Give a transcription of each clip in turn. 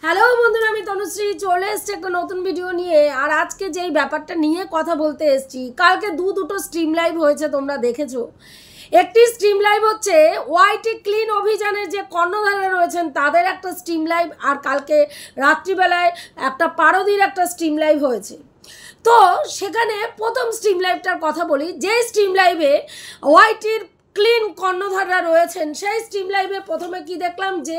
Hello বন্ধুরা, আমি তনুশ্রী চলে এসেছি একটা নতুন ভিডিও নিয়ে। আর আজকে যেই ব্যাপারটা নিয়ে কথা বলতে এসেছি, কালকে দুটো স্ট্রিম লাইভ হয়েছে, তোমরা দেখেছো। একটি স্ট্রিম লাইভ হচ্ছে ওয়াইটি ক্লিন অভিযানের যে কর্ণধারে রয়েছেন তাদের একটা স্ট্রিম লাইভ, আর কালকে রাত্রিবেলায় একটা পারোদির একটা স্ট্রিম লাইভ হয়েছে। তো সেখানে প্রথম স্ট্রিম লাইভটার কথা বলি, যে স্ট্রিম লাইভে ওয়াইটির ক্লিন কর্ণধাররা রয়েছেন সেই স্ট্রিম লাইভে প্রথমে কি দেখলাম যে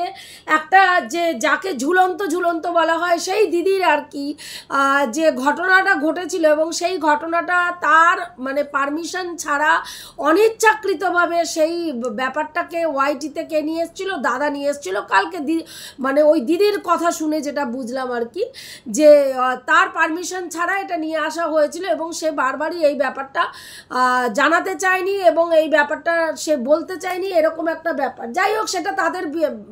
একটা যে যাকে ঝুলন্ত বলা হয় সেই দিদির আর কি যে ঘটনাটা ঘটেছিল, এবং সেই ঘটনাটা তার মানে পারমিশন ছাড়া অনিচ্ছাকৃতভাবে সেই ব্যাপারটাকে ওয়াইটি থেকে নিয়ে এসেছিলো, দাদা নিয়ে এসেছিলো। কালকে মানে ওই দিদির কথা শুনে যেটা বুঝলাম আর কি, যে তার পারমিশন ছাড়া এটা নিয়ে আসা হয়েছিল এবং সে বারবারই এই ব্যাপারটা জানাতে চায়নি এবং এই ব্যাপারটা সে বলতে চায়নি, এরকম একটা ব্যাপার। যাই হোক, সেটা তাদের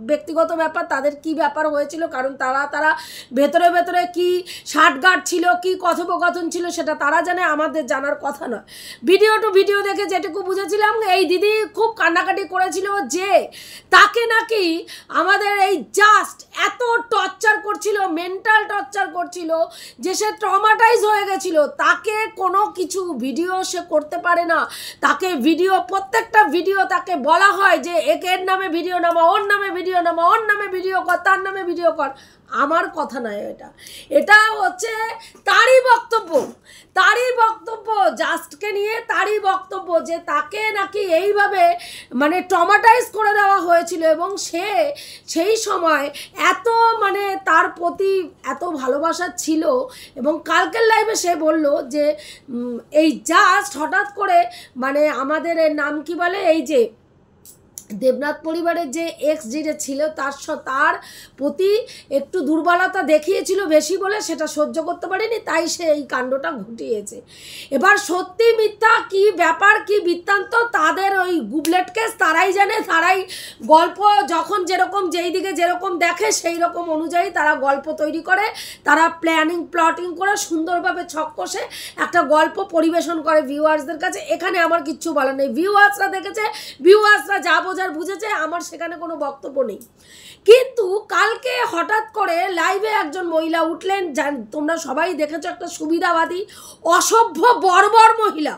ব্যক্তিগত ব্যাপার, তাদের কি ব্যাপার হয়েছিল, কারণ তারা ভেতরে ভেতরে কি ষাটগাঁট ছিল, কি কথোপকথন ছিল, সেটা তারা জানে, আমাদের জানার কথা নয়। ভিডিও টু ভিডিও দেখে যেটুকু বুঝেছিলাম, এই দিদি খুব কান্নাকাটি করেছিল যে তাকে নাকি আমাদের এই জাস্ট এত টর্চার করছিল, মেন্টাল টর্চার করছিল যে সে ট্রমাটাইজ হয়ে গেছিল। তাকে কোনো কিছু ভিডিও সে করতে পারে না, তাকে ভিডিও প্রত্যেকটা ভিডিও তাকে বলা হয় যে এর নামে ভিডিও নামা, ওর নামে ভিডিও নামা, ওর নামে ভিডিও কর, তার নামে ভিডিও কর। আমার কথা নয়, এটা হচ্ছে তারই বক্তব্য জাস্টকে নিয়ে, তারই বক্তব্য যে তাকে নাকি এইভাবে মানে ট্রমাটাইজ করে দেওয়া হয়েছিল এবং সে সেই সময় এত মানে তার প্রতি এত ভালোবাসা ছিল। এবং কালকের লাইভে সে বলল যে এই জাস্ট হঠাৎ করে মানে আমাদের নাম কি বলে, এই যে দেবনাথ পরিবারের যে এক্স যেটা ছিল তার প্রতি একটু দুর্বলতা দেখিয়েছিল বেশি বলে সেটা সহ্য করতে পারেনি, তাই সে এই কাণ্ডটা ঘটিয়েছে। এবার সত্যি মিথ্যা কি ব্যাপার কি বৃত্তান্ত তাদের ওই গুবলেট কেস তারাই জানে, তারাই গল্প যখন যেরকম যেই দিকে যেরকম দেখে সেই রকম অনুযায়ী তারা গল্প তৈরি করে, তারা প্লটিং করে সুন্দরভাবে ছক কষে একটা গল্প পরিবেশন করে ভিউয়ার্সদের কাছে। এখানে আমার কিচ্ছু বলার নেই, ভিউয়ার্সরা দেখেছে, ভিউয়ার্সরা যা বোঝার বুঝেছে, আমার সেখানে কোনো বক্তব্য নেই। কিন্তু কালকে হঠাৎ করে লাইভে একজন মহিলা উঠলেন, তোমরা সবাই দেখেছো, একটা সুবিধাবাদী অসভ্য বর্বর মহিলা।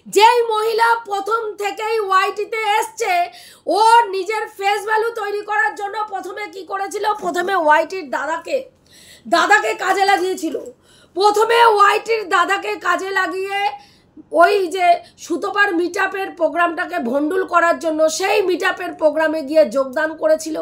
যেই মহিলা প্রথম থেকেই ওয়াইটিতে এসছে, ও নিজের ফেস ভ্যালু তৈরি করার জন্য প্রথমে কি করেছিল, প্রথমে ওয়াইটির দাদাকে কাজে লাগিয়েছিল। প্রথমে ওয়াইটির দাদাকে কাজে লাগিয়ে ওই যে সুতপার মিট আপের প্রোগ্রামটাকে ভণ্ডুল করার জন্য সেই মিট আপের প্রোগ্রামে গিয়ে যোগদান করেছিল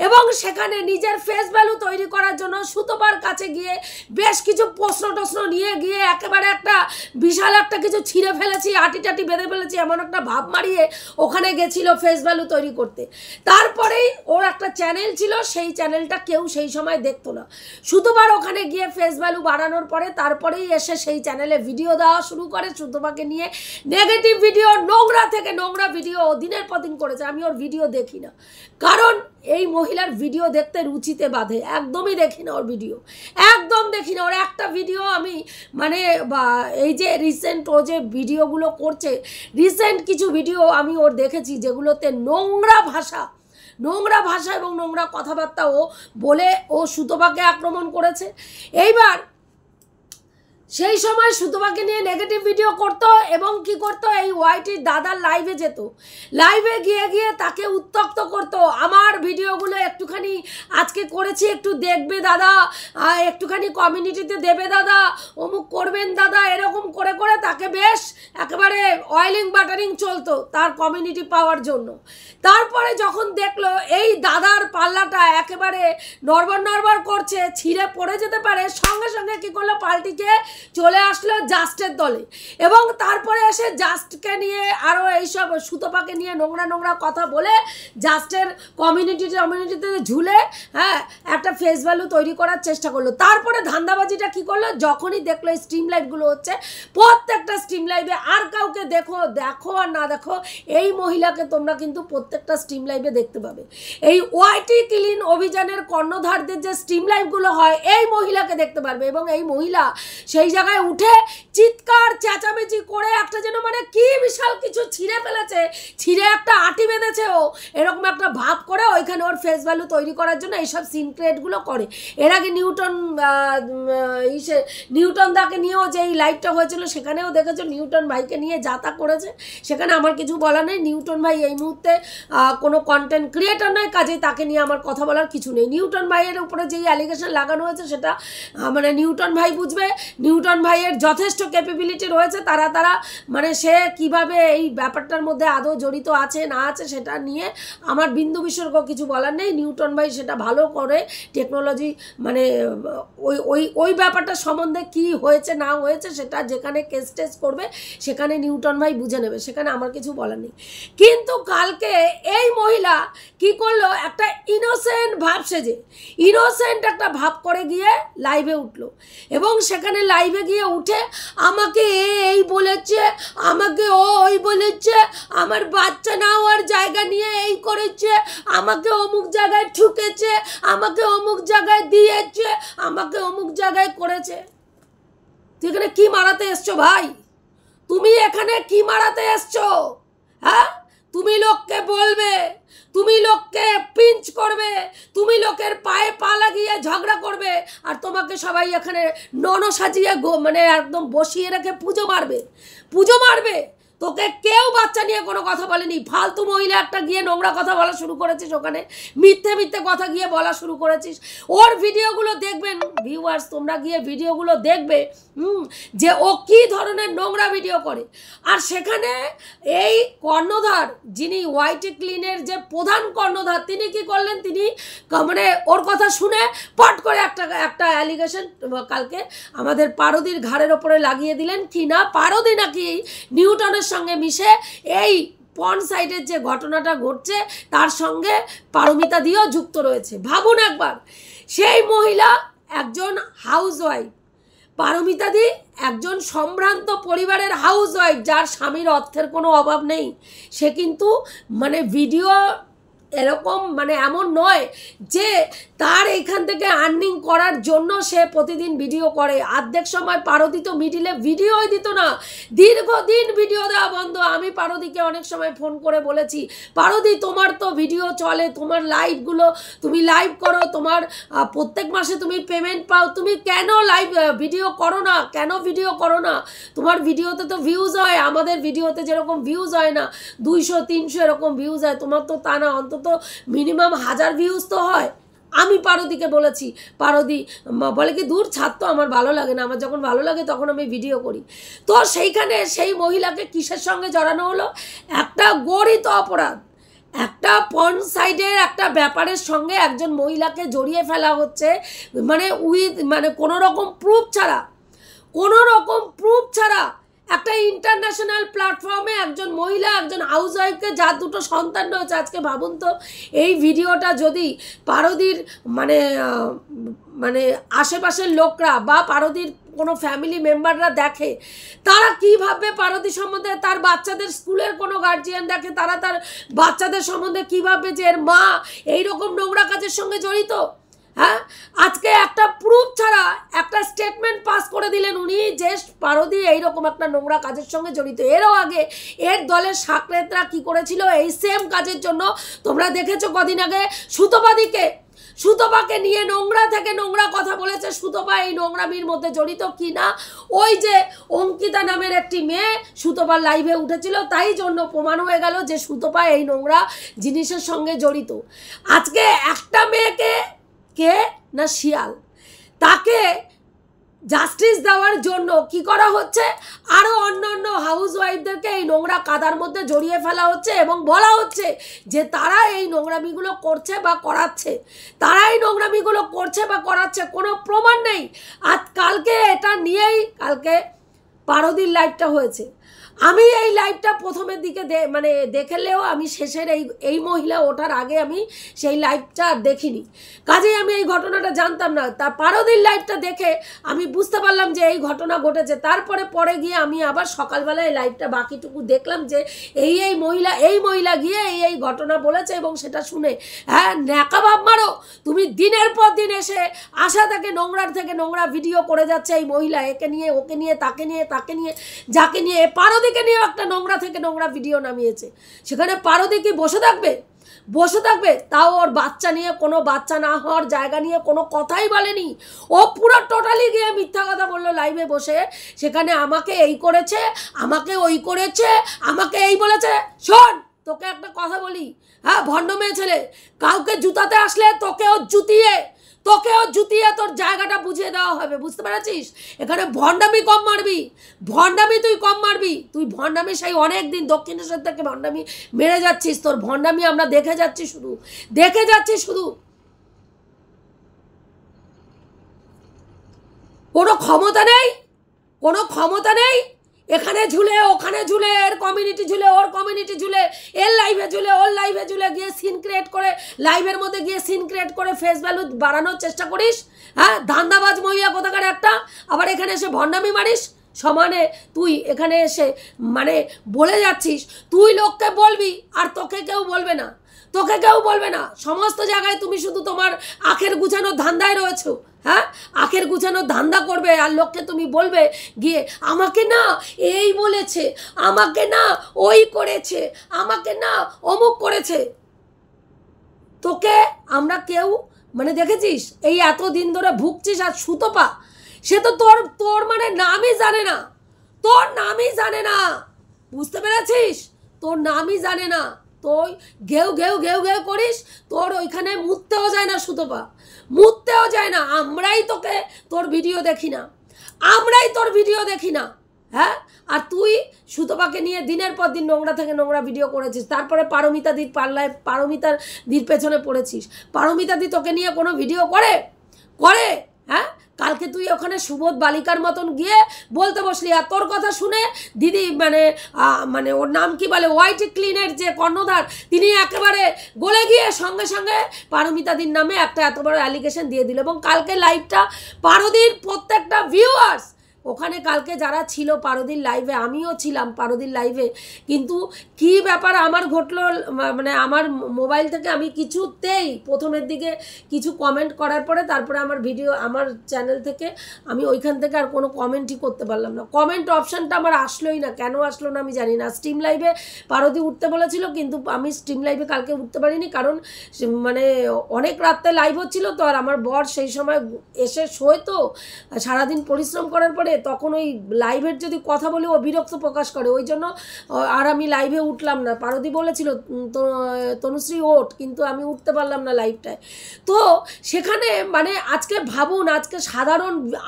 এবং সেখানে নিজের ফেস ভ্যালু তৈরি করার জন্য সুতপার কাছে গিয়ে বেশ কিছু প্রশ্ন নিয়ে গিয়ে একেবারে একটা বিশাল একটা কিছু ছিঁড়ে ফেলেছি, আটিটাটি বেঁধে ফেলেছি এমন একটা ভাব মারিয়ে ওখানে গেছিল ফেস ভ্যালু তৈরি করতে। তারপরেই ওর একটা চ্যানেল ছিল, সেই চ্যানেলটা কেউ সেই সময় দেখতো না। সুতপার ওখানে গিয়ে ফেস ভ্যালু বাড়ানোর পরে তারপরেই এসে সেই চ্যানেলে ভিডিও দেওয়া শুরু করে তোমাকে নিয়ে, নেগেটিভ ভিডিও, নোংরা থেকে নোংরা ভিডিও দিনের পর দিন করেছে। আমি ওর ভিডিও দেখি না, কারণ এই মহিলার ভিডিও দেখতে রুচিতে বাঁধে, একদমই দেখি না ওর ভিডিও, একদম দেখি না ওর একটা ভিডিও। আমি মানে এই যে রিসেন্ট ও যে ভিডিওগুলো করছে, রিসেন্ট কিছু ভিডিও আমি ওর দেখেছি যেগুলোতে নোংরা ভাষা এবং নোংরা কথাবার্তা ও বলে ও সুতপাকে আক্রমণ করেছে। এইবার সেই সময় সুতপাকে নিয়ে নেগেটিভ ভিডিও করতো এবং কি করতো, এই ওয়াইটির দাদার লাইভে যেত, লাইভে গিয়ে তাকে উত্তক্ত করতো। আমার ভিডিওগুলো একটুখানি আজকে করেছি, একটু দেখবে দাদা, একটুখানি কমিউনিটিতে দেবে দাদা, অমুক করবেন দাদা, এরকম করে তাকে বেশ একেবারে অয়েলিং বাটারিং চলতো তার কমিউনিটি পাওয়ার জন্য। তারপরে যখন দেখলো এই দাদার পাল্লাটা একেবারে নড়বড় করছে, ছিঁড়ে পড়ে যেতে পারে, সঙ্গে সঙ্গে কি করলো, পাল্টিকে চলে আসলো জাস্টের দলে এবং তারপরে এসে জাস্টকে নিয়ে আরও এইসব সুতপাকে নিয়ে নোংরা কথা বলে জাস্টের কমিউনিটিতে ঝুলে একটা ফেস ভ্যালু তৈরি করার চেষ্টা করলো। তারপরে ধান্দাবাজিটা কি করলো, যখনই দেখলো এই স্ট্রিম লাইভগুলো হচ্ছে, প্রত্যেকটা স্ট্রিম লাইভে আর কাউকে দেখো আর না দেখো, এই মহিলাকে তোমরা কিন্তু প্রত্যেকটা স্ট্রিম লাইভে দেখতে পাবে। এই ওয়াইটি ক্লিন অভিযানের কর্ণধারদের যে স্ট্রিম লাইভগুলো হয়, এই মহিলাকে দেখতে পারবে এবং এই মহিলা সেই সেই জায়গায় উঠে চিৎকার চেঁচামেচি করে একটা যেন মানে কি বিশাল কিছু ছিঁড়ে ফেলেছে, ছিঁড়ে একটা আটি বেঁধেছে ও, এরকম একটা ভাব করে ওইখানে ওর ফেস ভ্যালু তৈরি করার জন্য এইসব সিন ক্রিয়েটগুলো করে। এর আগে নিউটন দাকে নিয়েও যে এই লাইভটা হয়েছিল সেখানেও দেখেছো নিউটন ভাইকে নিয়ে যা তা করেছে, সেখানে আমার কিছু বলার নেই। নিউটন ভাই এই মুহূর্তে কোনো কন্টেন্ট ক্রিয়েটার নয়, কাজেই তাকে নিয়ে আমার কথা বলার কিছু নেই। নিউটন ভাইয়ের উপরে যেই অ্যালিগেশন লাগানো হয়েছে সেটা মানে নিউটন ভাই বুঝবে। নিউটন ভাইয়ের যথেষ্ট ক্যাপাবিলিটি রয়েছে, তারা মানে সে কিভাবে এই ব্যাপারটার মধ্যে আদৌ জড়িত আছে না আছে সেটা নিয়ে আমার বিন্দু বিসর্গ কিছু বলার নেই। নিউটন ভাই সেটা ভালো করে টেকনোলজি মানে ওই ব্যাপারটা সম্বন্ধে কি হয়েছে না হয়েছে সেটা যেখানে কেস টেস করবে সেখানে নিউটন ভাই বুঝে নেবে, সেখানে আমার কিছু বলার নেই। কিন্তু কালকে এই মহিলা কি করলো, একটা ইনোসেন্ট ভাব সেজে ইনোসেন্ট একটা ভাব করে গিয়ে লাইভে উঠলো এবং সেখানে লাইভে গিয়ে উঠে আমাকে এই বলেছে, আমাকে ওই বলেছে, আমার বাচ্চা না হওয়ার জায়গা নিয়ে এই করেছে, আমাকে অমুক জায়গায় ঠুকেছে, আমাকে অমুক জায়গায় দিয়েছে, আমাকে অমুক জায়গায় করেছে। তুই এখানে কি মারাতে এসছো ভাই? তুমি এখানে কি মারাতে এসছো? হ্যাঁ, তুমি লোককে বলবে, তুমি লোককে পিঞ্চ করবে, তুমি লোকের পায়ে পা লাগিয়ে ঝগড়া করবে, আর তোমাকে সবাই এখানে নন সাজিয়ে মানে একদম বসিয়ে রেখে পুজো মারবে। তোকে কেউ বাচ্চা নিয়ে কোনো কথা বলেনি। ফালতু মহিলা একটা গিয়ে নোংরা কথা বলা শুরু করেছিস, ওখানে মিথ্যে কথা গিয়ে বলা শুরু করেছিস। ওর ভিডিওগুলো দেখবেন ভিউয়ার্স, তোমরা গিয়ে ভিডিওগুলো দেখবে যে ও কি ধরনের নোংরা ভিডিও করে। আর সেখানে এই কর্ণধার যিনি ওয়াইটি ক্লিনের যে প্রধান কর্ণধার, তিনি কি করলেন, তিনি মানে ওর কথা শুনে পট করে একটা অ্যালিগেশন কালকে আমাদের পারদির ঘাড়ের ওপরে লাগিয়ে দিলেন। কি না পারদি নাকি নিউটনের সঙ্গে মিশে এই পন সাইডের যে ঘটনাটা ঘটছে তার সঙ্গে পারমিতা দিও যুক্ত রয়েছে। ভাবুন একবার, সেই মহিলা একজন হাউসওয়াইফ, পারমিতা দি একজন সম্ভ্রান্ত পরিবারের হাউসওয়াইফ, যার স্বামীর অর্থের কোনো অভাব নেই। সে কিন্তু মানে ভিডিও এরকম মানে এমন নয় যে তার এইখান থেকে আর্নিং করার জন্য সে প্রতিদিন ভিডিও করে। অর্ধেক সময় পারদি তো মিডিলে ভিডিওই দিত না, দীর্ঘদিন ভিডিও দেওয়া বন্ধ। আমি পারদিকে অনেক সময় ফোন করে বলেছি, পারদি তোমার তো ভিডিও চলে, তোমার লাইভগুলো তুমি লাইভ করো, তোমার প্রত্যেক মাসে তুমি পেমেন্ট পাও, তুমি কেন লাইভ ভিডিও করো না, কেন ভিডিও করো না? তোমার ভিডিওতে তো ভিউজ হয়, আমাদের ভিডিওতে যেরকম ভিউজ হয় না 200-300 এরকম ভিউজ হয়, তোমার তো তা না, অন্তত মিনিমাম 1000 ভিউজ তো হয়। আমি পারদিকে বলেছি, পারদি বলে কি দূর ছাড় তো, আমার ভালো লাগে না, আমার যখন ভালো লাগে তখন আমি ভিডিও করি। তো সেইখানে সেই মহিলাকে কিসের সঙ্গে জড়ানো হলো? একটা গরিত অপরাধ, একটা পর্ন সাইডের একটা ব্যাপারের সঙ্গে একজন মহিলাকে জড়িয়ে ফেলা হচ্ছে, মানে কোনো রকম প্রুফ ছাড়া একটা ইন্টারন্যাশনাল প্ল্যাটফর্মে একজন মহিলা, একজন হাউসওয়াইফকে, যার দুটো সন্তান রয়েছে। আজকে ভাবুন তো, এই ভিডিওটা যদি পারদির মানে আশেপাশের লোকরা বা পারদির কোনো ফ্যামিলি মেম্বাররা দেখে, তারা কী ভাববে পারদি সম্বন্ধে? তার বাচ্চাদের স্কুলের কোনো গার্জিয়ান দেখে, তারা তার বাচ্চাদের সম্বন্ধে কী ভাববে যে এর মা এইরকম নোংরা কাজের সঙ্গে জড়িত? হ্যাঁ, আজকে একটা প্রুফ ছাড়া একটা স্টেটমেন্ট পাস করে দিলেন উনি যে পারদি এইরকম একটা নোংরা কাজের সঙ্গে জড়িত। এরও আগে এর দলের সাকরেতরা কি করেছিল এই সেম কাজের জন্য? তোমরা দেখেছো কদিন আগে সুতপাকে নিয়ে নোংরা থেকে নোংরা কথা বলেছে। সুতপা এই নোংরামির মধ্যে জড়িত কি না, ওই যে অঙ্কিতা নামের একটি মেয়ে সুতপার লাইভে উঠেছিল, তাই জন্য প্রমাণ হয়ে গেল যে সুতপা এই নোংরা জিনিসের সঙ্গে জড়িত। আজকে একটা মেয়েকে কে না শিয়াল, তাকে জাস্টিস দেওয়ার জন্য কি করা হচ্ছে, আরও অন্য হাউসওয়াইফদেরকে এই নোংরা কাদার মধ্যে জড়িয়ে ফেলা হচ্ছে এবং বলা হচ্ছে যে তারা এই নোংরামিগুলো করছে বা করাচ্ছে, কোনো প্রমাণ নেই। আর কালকে এটা নিয়েই কালকে পারদির লাইভটা হয়েছে। আমি এই লাইভটা প্রথমের দিকে মানে দেখলেও আমি শেষের এই মহিলা ওঠার আগে আমি সেই লাইভটা দেখিনি, কাজেই আমি এই ঘটনাটা জানতাম না। তার পারদিন লাইভটা দেখে আমি বুঝতে পারলাম যে এই ঘটনা ঘটেছে। তারপরে পরে গিয়ে আমি আবার সকালবেলায় লাইভটা বাকিটুকু দেখলাম যে এই মহিলা গিয়ে এই ঘটনা বলেছে এবং সেটা শুনে হ্যাঁ ন্যাকা ভাব মারো তুমি। দিনের পর দিন এসে আশা থেকে নোংরা ভিডিও করে যাচ্ছে এই মহিলা, একে নিয়ে ওকে নিয়ে তাকে নিয়ে যাকে নিয়ে পারদিকে নিয়ে একটা নোংরা থেকে নোংরা ভিডিও নামিয়েছে। সেখানে পারদি কি বসে থাকবে? তাও ওর বাচ্চা নিয়ে, কোনো বাচ্চা না হওয়ার জায়গা নিয়ে কোনো কথাই বলেনি। ও পুরো টোটালি গিয়ে মিথ্যা কথা বললো লাইভে বসে। সেখানে আমাকে এই করেছে, আমাকে ওই করেছে, আমাকে এই বলেছে। শোন, তোকে একটা কথা বলি, হ্যাঁ ভণ্ড মেয়ে ছেলে, কাউকে জুতাতে আসলে তোকেও জুতিয়ে তোর জায়গাটা বুঝিয়ে দেওয়া হবে, বুঝতে পেরেছিস? এখানে ভণ্ডামি তুই কম মারবি। তুই ভণ্ডামি সেই অনেক দিন দক্ষিণেশ্বর থেকে ভণ্ডামি মেরে যাচ্ছিস। তোর ভণ্ডামি আমরা দেখে যাচ্ছি শুধু। কোনো ক্ষমতা নেই। এখানে ঝুলে, ওখানে ঝুলে, এর কমিউনিটি ঝুলে, ওর কমিউনিটি ঝুলে, এর লাইভে ঝুলে, ওর লাইভে ঝুলে গিয়ে সিন ক্রিয়েট করে, লাইভের মধ্যে গিয়ে সিন ক্রিয়েট করে ফেস ভ্যালু বাড়ানোর চেষ্টা করিস। হ্যাঁ, ধান্দাবাজ মহিলা কোথাকার একটা, আবার এখানে এসে ভণ্ডামি মারিস সমানে। তুই এখানে এসে মানে বলে যাচ্ছিস তুই লোককে বলবি আর তোকে কেউ বলবে না। সমস্ত জায়গায় তুমি শুধু তোমার আখের গুছানোর ধান্দায় রয়েছো। হ্যাঁ, আখের গুছানোর ধান্দা করবে আর লোককে তুমি বলবে গিয়ে আমাকে না এই বলেছে, আমাকে না ওই করেছে, আমাকে না অমুক করেছে। তোকে আমরা কেউ মানে দেখেছিস এই এতদিন ধরে ভুগছিস। আর সুতপা, সে তো তোর মানে নামই জানে না, বুঝতে পেরেছিস? তোর নামই জানে না। তুই ঘেউ করিস, তোর ওইখানে মুততেও যায় না সুতপা, আমরাই তোর ভিডিও দেখি না। হ্যাঁ, আর তুই সুতপাকে নিয়ে দিনের পর দিন নোংরা থেকে নোংরা ভিডিও করেছিস। তারপরে পারমিতাদির পাল্লায়, পারমিতাদির পেছনে পড়েছিস। পারমিতাদি তোকে নিয়ে কোনো ভিডিও করে? হ্যাঁ, কালকে তুই ওখানে সুবোধ বালিকার মতন গিয়ে বলতে বসলি। আর তোর কথা শুনে দিদি মানে ওর নাম কি বলে, ওয়াইটি ক্লিনের যে কর্ণধার, তিনি একেবারে গলে গিয়ে সঙ্গে পারমিতাদির নামে একটা এত বড় অ্যালিগেশন দিয়ে দিল। এবং কালকে লাইভটা পারদির প্রত্যেকটা ভিউয়ার্স ওখানে কালকে যারা ছিল পারদির লাইভে, আমিও ছিলাম পারদির লাইভে, কিন্তু কি ব্যাপার আমার ঘটলো মানে আমার মোবাইল থেকে আমি কিছুতেই প্রথমের দিকে কিছু কমেন্ট করার পরে তারপরে আমার ভিডিও, আমার চ্যানেল থেকে আমি ওইখান থেকে আর কোনো কমেন্টই করতে পারলাম না। কমেন্ট অপশানটা আমার আসলোই না, কেন আসলো না আমি জানি না। স্ট্রিম লাইভে পারদি উঠতে বলেছিল, কিন্তু আমি স্ট্রিম লাইভে কালকে উঠতে পারিনি, কারণ মানে অনেক রাত্রে লাইভ হচ্ছিল তো। আর আমার বর সেই সময় এসে শোয়, তো সারাদিন পরিশ্রম করার পরে তখন ওই লাইভের যদি কথা বলি ও বিরক্ত প্রকাশ করে, ওই জন্য আর আমি লাইভে উঠলাম না। পারদি বলেছিল তনুশ্রী ওঠ, কিন্তু আমি উঠতে পারলাম না লাইভটায়। তো সেখানে মানে আজকে ভাবুন, আজকে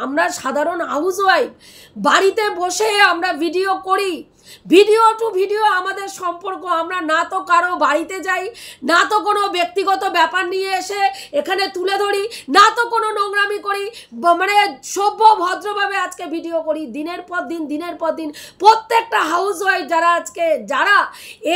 আমরা সাধারণ হাউস ওয়াইফ বাড়িতে বসে আমরা ভিডিও করি, ভিডিও টু ভিডিও আমাদের সম্পর্ক। আমরা না তো কারো বাড়িতে যাই, না তো কোনো ব্যক্তিগত ব্যাপার নিয়ে এসে এখানে তুলে ধরি, না তো কোনো নোংরামি করি, মানে সভ্য ভদ্রভাবে আজকে ভিডিও করি। দিনের পর দিন প্রত্যেকটা হাউস ওয়াইফ যারা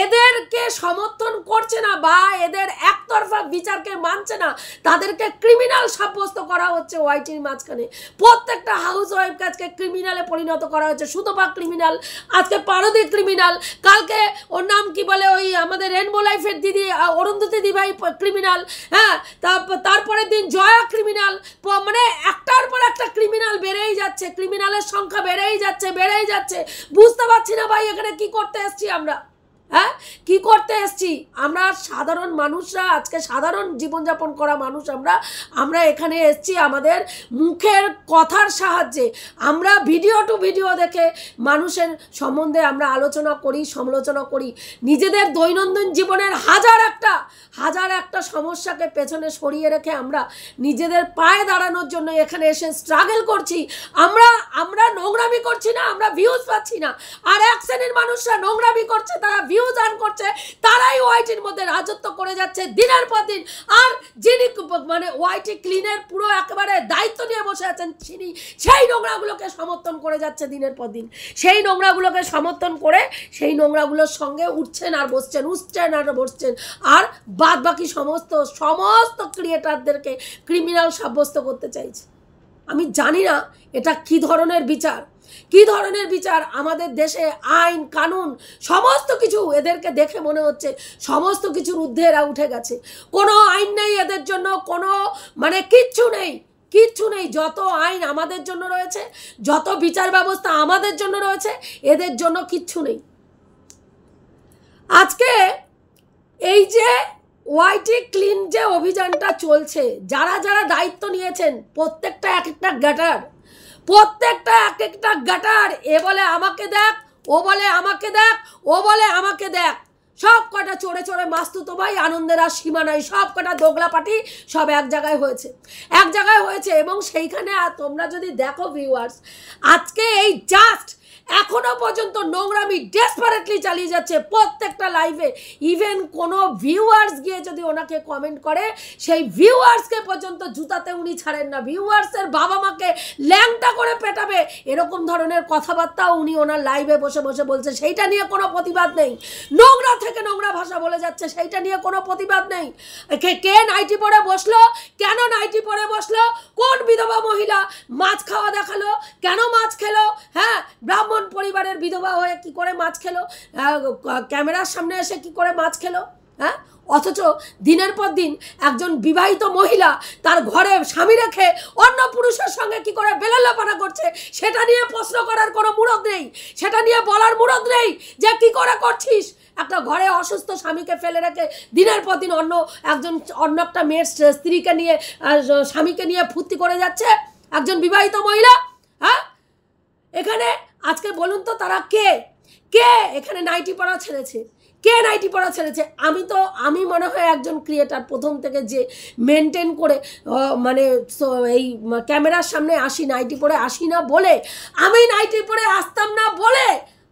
এদেরকে সমর্থন করছে না বা এদের একতরফা বিচারকে মানছে না, তাদেরকে ক্রিমিনাল সাব্যস্ত করা হচ্ছে ওয়াইটির মাঝখানে। প্রত্যেকটা হাউস ওয়াইফকে আজকে ক্রিমিনালে পরিণত করা হচ্ছে। সুতপা ক্রিমিনাল, আজকে পারদি ক্রিমিনাল, কালকে ওর নাম কি বলে ওই আমাদের রেনবো লাইফের দিদি অরুন্ধতী দিভাই ক্রিমিনাল, হ্যাঁ, তারপরের দিন জয়া ক্রিমিনাল। মানে একটার পর একটা ক্রিমিনাল বেড়েই যাচ্ছে, ক্রিমিনালের সংখ্যা বেড়েই যাচ্ছে। বুঝতে পারছি না ভাই এখানে কি করতে এসছি আমরা। হ্যাঁ, কি করতে এসছি আমরা? সাধারণ মানুষরা, আজকে সাধারণ জীবনযাপন করা মানুষ আমরা এখানে এসছি আমাদের মুখের কথার সাহায্যে। আমরা ভিডিও টু ভিডিও দেখে মানুষের সম্বন্ধে আমরা আলোচনা করি, সমালোচনা করি। নিজেদের দৈনন্দিন জীবনের হাজার একটা সমস্যাকে পেছনে সরিয়ে রেখে আমরা নিজেদের পায়ে দাঁড়ানোর জন্য এখানে এসে স্ট্রাগল করছি। আমরা নোংরামি করছি না, আমরা ভিউজ পাচ্ছি না। আর এক শ্রেণীর মানুষরা নোংরামি করছে, তারা ভিউজ ভিউজ আর্ন করছে তারাই ওয়াইটির মধ্যে রাজত্ব করে যাচ্ছে দিনের পর দিন। আর যিনি মানে ওয়াইটি ক্লিনের পুরো একেবারে দায়িত্ব নিয়ে বসে আছেন তিনি সেই নোংরাগুলোকে সমর্থন করে যাচ্ছে দিনের পর দিন। সেই নোংরাগুলোকে সমর্থন করে সেই নোংরাগুলোর সঙ্গে উঠছেন আর বসছেন, উঠছেন আর বসছেন, আর বাদ বাকি সমস্ত ক্রিয়েটারদেরকে ক্রিমিনাল সাব্যস্ত করতে চাইছে। আমি জানি না এটা কি ধরনের বিচার, কি ধরনের বিচার। আমাদের দেশে আইন কানুন সমস্ত কিছু এদেরকে দেখে মনে হচ্ছে সমস্ত কিছুর ঊর্ধ্বে এরা উঠে গেছে। কোনো আইন নেই এদের জন্য, কোনো মানে কিচ্ছু নেই, কিচ্ছু নেই। যত আইন আমাদের জন্য রয়েছে, যত বিচার ব্যবস্থা আমাদের জন্য রয়েছে, এদের জন্য কিচ্ছু নেই। আজকে এই যে ওয়াইটি ক্লিন যে অভিযানটা চলছে, যারা যারা দায়িত্ব নিয়েছেন প্রত্যেকটা এক একটা গ্যাটার, প্রত্যেকটা এক একটা গ্যাটার, এ বলে আমাকে দেখ, ও বলে আমাকে দেখ, ও বলে আমাকে দেখ, সব কটা চড়ে চড়ে মাস্তুতো ভাই আনন্দের আর সীমা নাই, সব কটা দোগলা পার্টি সব এক জায়গায় হয়েছে, এক জায়গায় হয়েছে। এবং সেইখানে তোমরা যদি দেখো ভিউয়ার্স, আজকে এই জাস্ট এখনো পর্যন্ত নোংরামি ডেসপারেটলি চালিয়ে যাচ্ছে প্রত্যেকটা লাইভে। ইভেন কোনো ভিউয়ার্স গিয়ে যদি ওনাকে কমেন্ট করে, সেই ভিউয়ার্সকে পর্যন্ত জুতাতে উনি ছাড়েন না। ভিউয়ার্সের বাবা মাকে ল্যাংটা করে পেটাবে এরকম ধরনের কথাবার্তাও উনি ওনার লাইভে বসে বসে বলছে, সেইটা নিয়ে কোনো প্রতিবাদ নেই। নোংরা থেকে নোংরা ভাষা বলে যাচ্ছে, সেইটা নিয়ে কোনো প্রতিবাদ নেই। কে নাইটি পরে বসলো, কেন নাইটি পরে বসলো, কোন বিধবা মহিলা মাছ খাওয়া দেখালো, কেন মাছ খেলো, হ্যাঁ ব্রাহ্মণ পরিবারের বিধবা হয়ে কি করে মাছ খেলো, ক্যামেরার সামনে এসে কি করে মাছ খেলো, হ্যাঁ। অথচ দিনের পর দিন একজন বিবাহিত মহিলা তার ঘরে স্বামী রেখে অন্য পুরুষের সঙ্গে কি করে বেলাল্লাপানা করছে, সেটা নিয়ে প্রশ্ন করার কোনো মুরদ নেই, সেটা নিয়ে বলার মুরদ নেই যে কি করে করছিস। একটা ঘরে অসুস্থ স্বামীকে ফেলে রেখে দিনের পর দিন অন্য একটা মেয়ের স্ত্রীকে নিয়ে, স্বামীকে নিয়ে ফুর্তি করে যাচ্ছে একজন বিবাহিত মহিলা, হ্যাঁ। এখানে আজকে বলুন তো তারা কে কে এখানে নাইটি পরা ছেড়েছে, কে নাইটি পরা ছেড়েছে? আমি মনে হয় একজন ক্রিয়েটার প্রথম থেকে যে মেনটেন করে মানে এই ক্যামেরার সামনে আসি, নাইটি পরে আসি না বলে, আমি নাইটি পরে আসতাম না বলে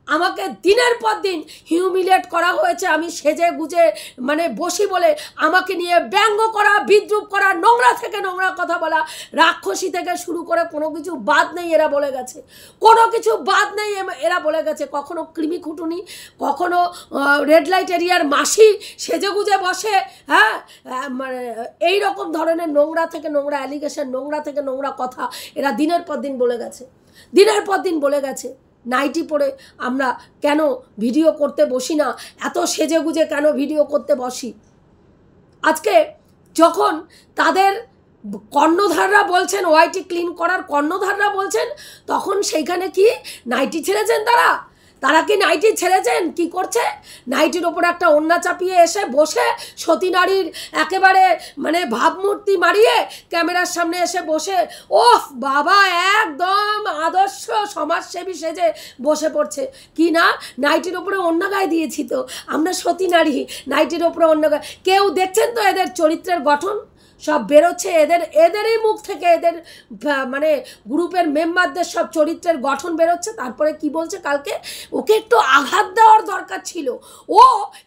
আমাকে দিনের পর দিন হিউমিলিয়েট করা হয়েছে। আমি সেজে গুজে মানে বসি বলে আমাকে নিয়ে ব্যঙ্গ করা, বিদ্রুপ করা, নোংরা থেকে নোংরা কথা বলা, রাক্ষসী থেকে শুরু করে কোনো কিছু বাদ নেই এরা বলে গেছে, কোনো কিছু বাদ নেই এরা বলে গেছে। কখনো কৃমি খুঁটুনি, কখনো রেড লাইট এরিয়ার মাসি সেজে গুজে বসে, হ্যাঁ মানে এইরকম ধরনের নোংরা থেকে নোংরা অ্যালিগেশন, নোংরা থেকে নোংরা কথা এরা দিনের পর দিন বলে গেছে, দিনের পর দিন বলে গেছে। নাইটি পরে আমরা কেন ভিডিও করতে বসি না, এত সেজে গুজে কেন ভিডিও করতে বসি? আজকে যখন তাদের কর্ণধাররা বলছেন, ওয়াইটি ক্লিন করার কর্ণধাররা বলছেন, তখন সেইখানে কি নাইটি ছেড়েছেন তারা কি নাইটি ছেড়েছেন? কি করছে? নাইটির ওপর একটা ওড়না চাপিয়ে এসে বসে সতী নারীর একেবারে মানে ভাবমূর্তি মারিয়ে ক্যামেরার সামনে এসে বসে, ওফ বাবা একদম আদর্শ সমাজসেবী সেজে বসে পড়ছে। কি না, নাইটির ওপরে ওড়না গায়ে দিয়েছি তো আমরা সতী নারী, নাইটির ওপরে ওড়না গায়ে। কেউ দেখছেন তো এদের চরিত্রের গঠন? সব বেরোচ্ছে এদেরই মুখ থেকে, এদের মানে গ্রুপের মেম্বারদের সব চরিত্রের গঠন বেরোচ্ছে। তারপরে কি বলছে, কালকে ওকে একটু আঘাত দেওয়ার দরকার ছিল, ও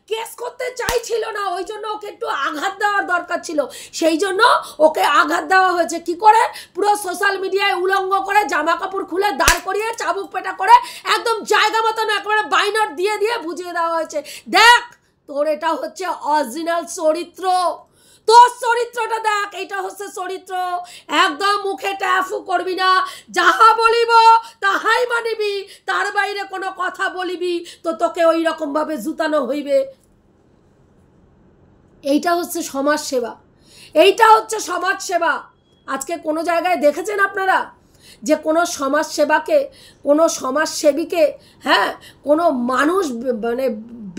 কেস করতে চাইছিল না, ওই জন্য ওকে একটু আঘাত দেওয়ার দরকার ছিল, সেই জন্য ওকে আঘাত দেওয়া হয়েছে। কি করে? পুরো সোশ্যাল মিডিয়ায় উলঙ্গ করে, জামা কাপড় খুলে দাঁড় করিয়ে চাবুক পেটা করে একদম জায়গা মতন একেবারে বাইনট দিয়ে দিয়ে বুঝিয়ে দেওয়া হয়েছে, দেখ তোর এটা হচ্ছে অরিজিনাল চরিত্র, তোর চরিত্রটা দেখ, এটা হচ্ছে চরিত্র, একদম মুখে ট্যাফু করবি না, যাহা বলিব তাহাই মানিবি, তার বাইরে কোনো কথা বলিবি তো তোকে ওই রকম ভাবে জুতানো হইবে। এইটা হচ্ছে সমাজ সেবা, এইটা হচ্ছে সমাজ সেবা। আজকে কোনো জায়গায় দেখেছেন আপনারা যে কোনো সমাজ সেবাকে, কোনো সমাজসেবীকে, হ্যাঁ কোনো মানুষ মানে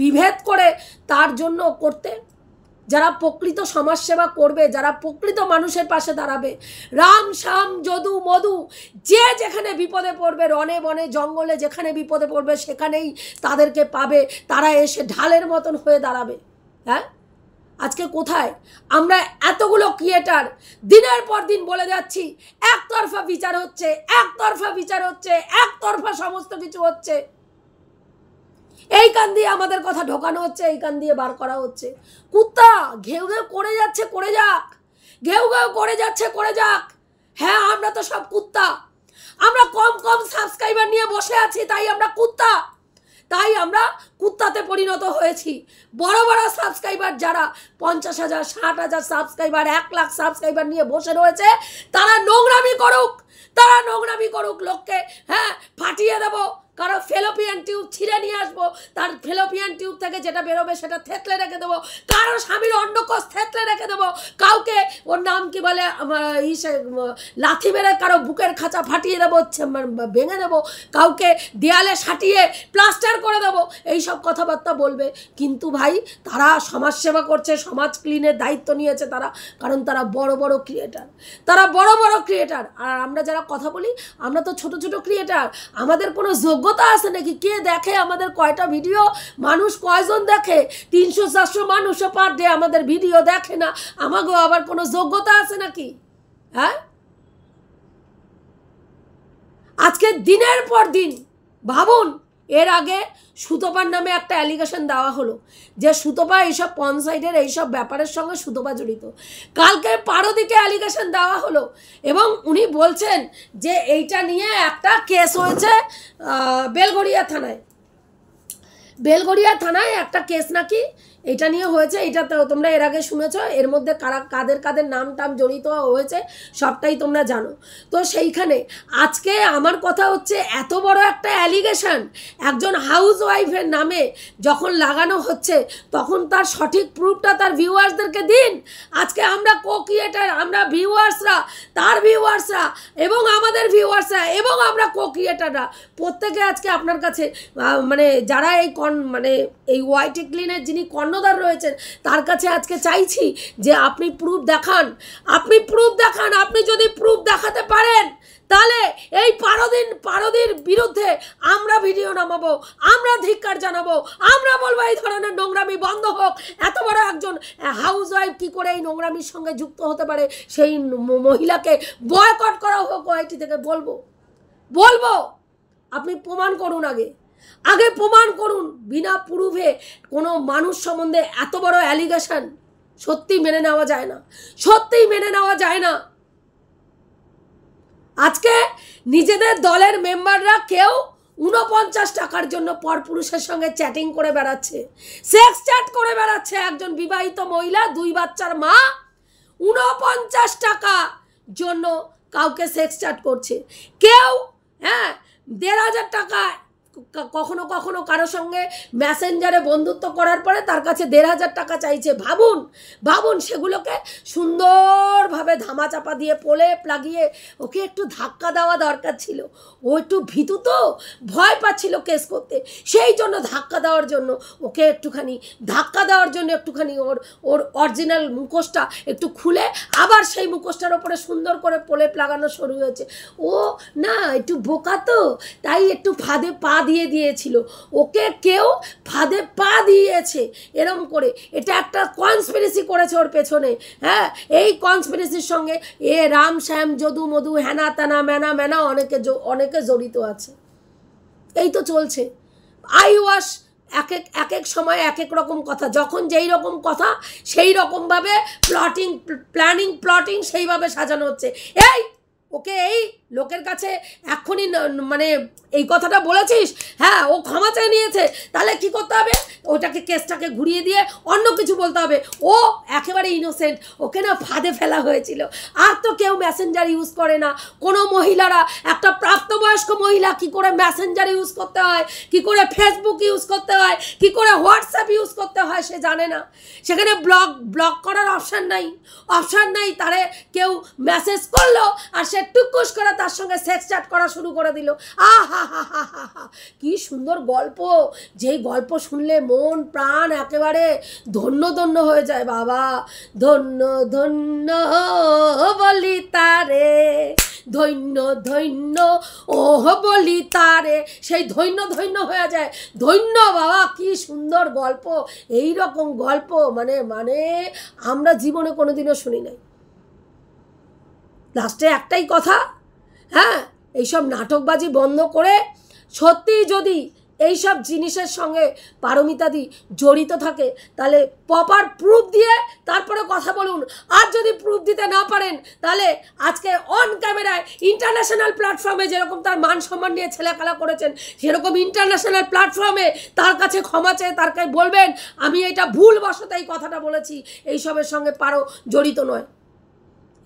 বিভেদ করে তার জন্য করতে? যারা প্রকৃত সমাজসেবা করবে, যারা প্রকৃত মানুষের পাশে দাঁড়াবে, রাম শ্যাম যদু মধু যে যেখানে বিপদে পড়বে, রনে বনে জঙ্গলে যেখানে বিপদে পড়বে সেখানেই তাদেরকে পাবে, তারা এসে ঢালের মতন হয়ে দাঁড়াবে। হ্যাঁ, আজকে কোথায় আমরা এতগুলো ক্রিয়েটার দিনের পর দিন বলে যাচ্ছি একতরফা বিচার হচ্ছে, একতরফা বিচার হচ্ছে, একতরফা সমস্ত কিছু হচ্ছে। এই কান দিয়ে আমাদের কথা ঢোকানো হচ্ছে, এই কান দিয়ে বার করা হচ্ছে। কুত্তা ঘেউ ঘেউ করে যাচ্ছে, করে যাক, ঘেউ ঘেউ করে যাচ্ছে, করে যাক। হ্যাঁ, আমরা তো সব কুত্তা, আমরা কম কম সাবস্ক্রাইবার নিয়ে বসে আছি, তাই আমরা কুত্তা, তাই আমরা কুত্তাতে পরিণত হয়েছি। বড় বড় সাবস্ক্রাইবার যারা 50,000 60,000 সাবস্ক্রাইবার 1 লাখ সাবস্ক্রাইবার নিয়ে বসে রয়েছে, তারা নোংরামি করুক, তারা নোংরামি করুক, লোককে হ্যাঁ ফাটিয়ে দেবো। কারো ফেলোপিয়ান টিউব ছিঁড়ে নিয়ে আসবো, তার ফেলোপিয়ান টিউব থেকে যেটা বেরোবে সেটা থেতলে রেখে দেবো, কারো স্বামীর অন্ডকোষ থেতলে রেখে দেবো, কাউকে ওর নাম কি বলে লাথি মেরে কারো বুকের খাঁচা ফাটিয়ে দেবো, ভেঙে দেবো, কাউকে দেয়ালে সাটিয়ে প্লাস্টার করে দেবো, এইসব কথাবার্তা বলবে। কিন্তু ভাই তারা সমাজসেবা করছে, সমাজ ক্লিনের দায়িত্ব নিয়েছে তারা, কারণ তারা বড় বড় ক্রিয়েটার, তারা বড় বড় ক্রিয়েটার। আর আমরা যারা কথা বলি, আমরা তো ছোট ছোট ক্রিয়েটার, আমাদের কোনো যোগ্যতা আছে নাকি? কে দেখে আমাদের কয়টা ভিডিও? মানুষ কয়জন দেখে? 300-400 মানুষও পার ডে আমাদের ভিডিও দেখে না, আমাকেও আবার কোনো যোগ্যতা আছে নাকি? হ্যাঁ, আজকে দিনের পর দিন ভাবুন, এর আগে সুতপার নামে একটা অ্যালিগেশন দেওয়া হলো যে সুতপা এইসব পঞ্চায়েতের এইসব ব্যাপারের সঙ্গে সুতপা জড়িত। কালকে পারদিকে অ্যালিগেশন দেওয়া হলো এবং উনি বলছেন যে এইটা নিয়ে একটা কেস হয়েছে বেলঘরিয়া থানায়, বেলঘরিয়া থানায় একটা কেস নাকি এটা নিয়ে হয়েছে। এটা তো তোমরা এর আগে শুনেছ, এর মধ্যে কাদের কাদের নাম টাম জড়িত হয়েছে সবটাই তোমরা জানো। তো সেইখানে আজকে আমার কথা হচ্ছে, এত বড় একটা অ্যালিগেশন একজন হাউস ওয়াইফের নামে যখন লাগানো হচ্ছে, তখন তার সঠিক প্রুফটা তার ভিউয়ার্সদেরকে দিন। আজকে আমরা কো ক্রিয়েটার, আমরা ভিউয়ার্সরা, তার ভিউয়ার্সরা এবং আমাদের ভিউয়ার্সরা এবং আমরা কো ক্রিয়েটাররা প্রত্যেকে আজকে আপনার কাছে মানে যারা এই এই ওয়াইটি ক্লিনের যিনি কর্ণধার রয়েছেন তার কাছে আজকে চাইছি যে আপনি প্রুফ দেখান, আপনি প্রুফ দেখান। আপনি যদি প্রুফ দেখাতে পারেন তাহলে এই পারদির বিরুদ্ধে আমরা ভিডিও নামাবো, আমরা ধিক্কার জানাবো, আমরা বলবো এই ধরনের নোংরামি বন্ধ হোক। এত বড় একজন হাউস ওয়াইফ কী করে এই নোংরামির সঙ্গে যুক্ত হতে পারে, সেই মহিলাকে বয়কট করা হোক ওয়াইটি থেকে। বলবো আপনি প্রমাণ করুন, আগে প্রমাণ করুন। বিনা প্রুফে কোনো মানুষ সম্বন্ধে এত বড় অ্যালিগেশন সত্যি মেনে নেওয়া যায় না, সত্যিই মেনে নেওয়া যায় না। আজকে নিজেদের দলের মেম্বাররা কেউ 49 টাকার জন্য পরপুরুষের সঙ্গে চ্যাটিং করে বেড়াচ্ছে, সেক্স চ্যাট করে বেড়াচ্ছে। একজন বিবাহিত মহিলা, 2 বাচ্চার মা 49 টাকা জন্য কাউকে সেক্স চ্যাট করছে। কেউ 1,500 টাকা কখনো কখনো কারোর সঙ্গে মেসেঞ্জারে বন্ধুত্ব করার পরে তার কাছে 1,500 টাকা চাইছে। ভাবুন সেগুলোকে সুন্দরভাবে ধামাচাপা দিয়ে প্রলেপ লাগিয়ে ওকে একটু ধাক্কা দেওয়া দরকার ছিল। ও একটু ভীতু, তো ভয় পাচ্ছিল কেস করতে, সেই জন্য ধাক্কা দেওয়ার জন্য একটুখানি ওর অরিজিনাল মুখোশটা একটু খুলে আবার সেই মুখোশটার ওপরে সুন্দর করে প্রলেপ লাগানো শুরু হয়েছে। ও না একটু বোকা, তো তাই একটু ফাঁদে পা দিয়ে দিয়েছিল, ওকে কেউ ফাঁদে পা দিয়েছে এরম করে। এটা একটা কনস্পিরেসি করেছে ওর পেছনে। হ্যাঁ, এই কনস্পিরেসির সঙ্গে রাম শ্যাম যদু মধু হেনা তেনা মেনা অনেকে জড়িত আছে। এই তো চলছে। আই ওয়াশ এক এক সময় এক এক রকম কথা, যখন যেই রকম কথা সেই রকমভাবে প্ল্যানিং সেইভাবে সাজানো হচ্ছে। ওকে এই লোকের কাছে এক্ষুনি এই কথাটা বলেছিস, হ্যাঁ ও ক্ষমা চেয়ে নিয়েছে, তাহলে কি করতে হবে? ওটাকে কেসটাকে ঘুরিয়ে দিয়ে অন্য কিছু বলতে হবে। ও একেবারে ইনোসেন্ট, ওকে না ফাঁদে ফেলা হয়েছিল। আর তো কেউ মেসেঞ্জার ইউজ করে না। কোনো মহিলারা, একটা প্রাপ্তবয়স্ক মহিলা কি করে মেসেঞ্জার ইউজ করতে হয়, কি করে ফেসবুক ইউজ করতে হয়, কি করে হোয়াটসঅ্যাপ ইউজ করতে হয় সে জানে না। সেখানে ব্লক করার অপশান নাই। তারে কেউ মেসেজ করলো আর সে টুকুস করে তার সঙ্গে সেক্স চ্যাট করা শুরু করে দিল। কি সুন্দর গল্প, যেই গল্প শুনলে মন প্রাণ একেবারে ধন্য হয়ে যায়। বাবা ধন্য বলি তারে, ধন্য বলি তারে, সেই ধন্য হয়ে যায়। ধন্য বাবা, কি সুন্দর গল্প। এই রকম গল্প মানে আমরা জীবনে কোনোদিনও শুনি নাই। লাস্টে একটাই কথা, হ্যাঁ, এইসব নাটকবাজি বন্ধ করে সত্যি যদি এইসব জিনিসের সঙ্গে পারমিতাদি জড়িত থাকে তাহলে প্রপার প্রুফ দিয়ে তারপরে কথা বলুন। আর যদি প্রুফ দিতে না পারেন তাহলে আজকে অন ক্যামেরায় ইন্টারন্যাশনাল প্ল্যাটফর্মে যেরকম তার মান সম্মান নিয়ে ছেলেখেলা করেছেন, সেরকম ইন্টারন্যাশনাল প্ল্যাটফর্মে তার কাছে ক্ষমা চেয়ে তার কাছে বলবেন আমি এটা ভুলবশত এই কথাটা বলেছি, এইসবের সঙ্গে পারো জড়িত নয়।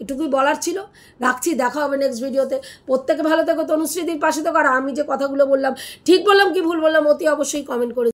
এটুকুই বলার ছিল। রাখছি, দেখা হবে নেক্সট ভিডিওতে। প্রত্যেকে ভালো থেকো, তনুশ্রীদির পাশে থেকো। আর আমি যে কথাগুলো বললাম ঠিক বললাম কি ভুল বললাম অতি অবশ্যই কমেন্ট করে